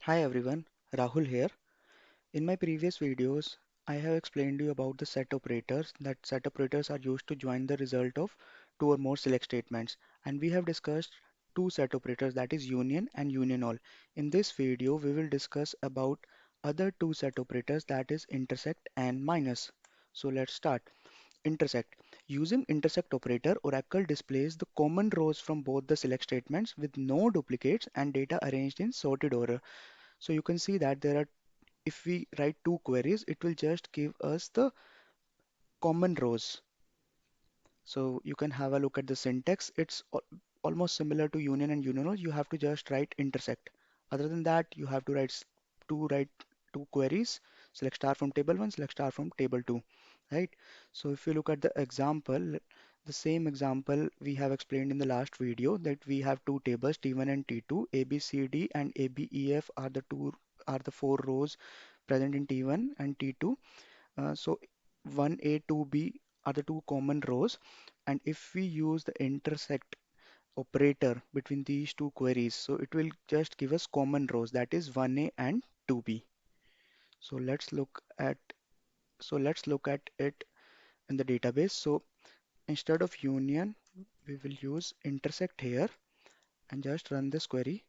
Hi everyone, Rahul here. In my previous videos, I have explained you about the set operators. That set operators are used to join the result of two or more select statements. And we have discussed two set operators, that is union and union all. In this video, we will discuss about other two set operators, that is intersect and minus. So let's start. Intersect. Using intersect operator, Oracle displays the common rows from both the select statements with no duplicates and data arranged in sorted order. So you can see that there are, if we write two queries, it will just give us the common rows. So you can have a look at the syntax. It's almost similar to union and union. You have to just write intersect. Other than that, you have to write two queries, select star from table 1, select star from table 2, right? So if you look at the example, the same example we have explained in the last video, that we have two tables T1 and T2, A, B, C, D and A, B, E, F are the four rows present in T1 and T2. So 1A, 2B are the two common rows, and if we use the intersect operator between these two queries, so it will just give us common rows, that is 1A and 2B. So let's look at it in the database. So instead of union, we will use intersect here and just run this query.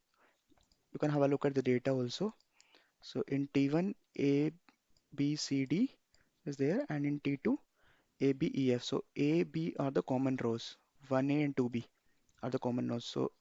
You can have a look at the data also. So in T1, A, B, C, D is there, and in T2, A, B, E, F. So A, B are the common rows. 1A and 2B are the common rows. So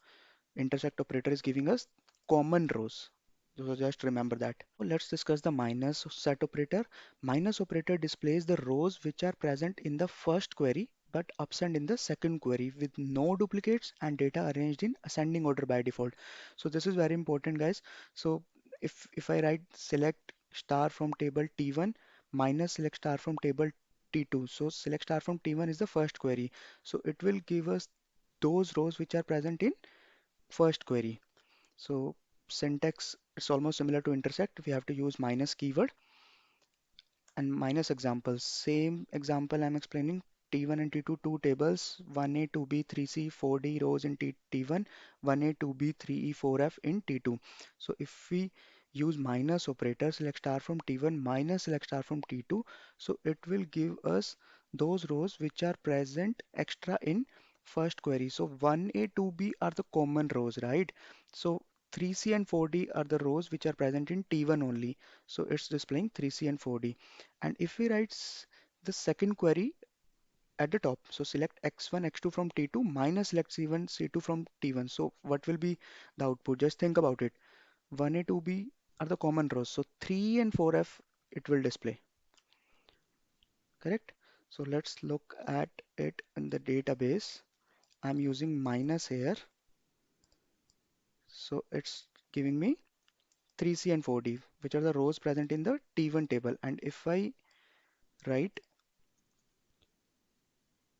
intersect operator is giving us common rows. So just remember that. Let's discuss the minus set operator. Minus operator displays the rows which are present in the first query but absent in the second query with no duplicates and data arranged in ascending order by default. So this is very important, guys. So if I write select star from table T1 minus select star from table T2. So select star from T1 is the first query. So it will give us those rows which are present in first query. So syntax, it's almost similar to intersect. We have to use minus keyword and minus examples. Same example I'm explaining. T1 and T2, two tables, 1A, 2B, 3C, 4D rows in T1, 1A, 2B, 3E, 4F in T2. So if we use minus operator, select star from T1 minus select star from T2, so it will give us those rows which are present extra in first query. So 1A, 2B are the common rows, right? So 3C and 4D are the rows which are present in T1 only. So it's displaying 3C and 4D. And if we write the second query at the top, so select x1, x2 from T2 minus select c1, c2 from T1. So what will be the output? Just think about it. 1A, 2B are the common rows. So 3 and 4F it will display, correct? So let's look at it in the database. I'm using minus here. So it's giving me 3C and 4D, which are the rows present in the T1 table. And if I write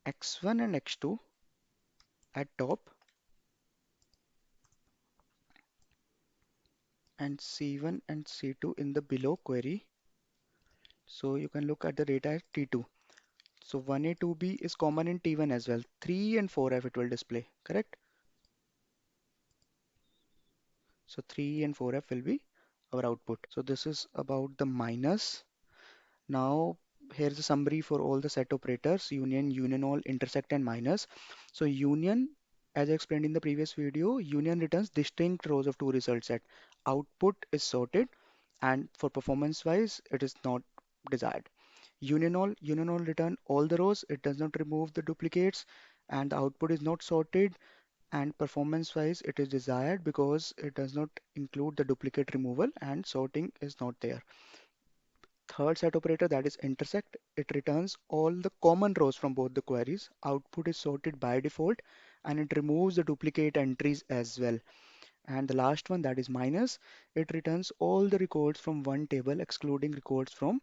x1 and x2 at top and C1 and C2 in the below query. So you can look at the data at T2. So 1A, 2B is common in T1 as well. 3 and 4F it will display, correct? So 3 and 4F will be our output. So this is about the minus. Now here's a summary for all the set operators: union, union all, intersect and minus. So union, as I explained in the previous video, union returns distinct rows of two result set. Output is sorted, and for performance wise it is not desired. Union all return all the rows, it does not remove the duplicates, and the output is not sorted, and performance wise it is desired because it does not include the duplicate removal and sorting is not there. Third set operator, that is intersect, it returns all the common rows from both the queries. Output is sorted by default and it removes the duplicate entries as well. And the last one, that is minus, it returns all the records from one table excluding records from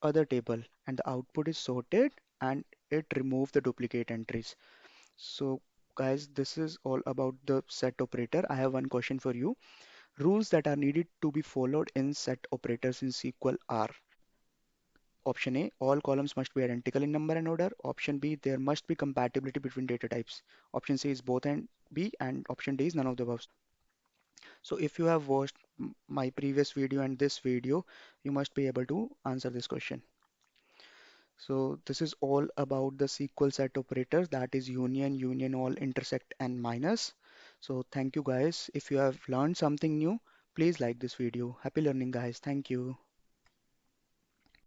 other table, and the output is sorted and it removes the duplicate entries. So guys, this is all about the set operator. I have one question for you. Rules that are needed to be followed in set operators in SQL are: option A, all columns must be identical in number and order. Option B, there must be compatibility between data types. Option C is both and B, and option D is none of the above. So if you have watched my previous video and this video, you must be able to answer this question. So this is all about the SQL set operators, that is union, union all, intersect and minus. So thank you guys. If you have learned something new, please like this video. Happy learning guys. Thank you.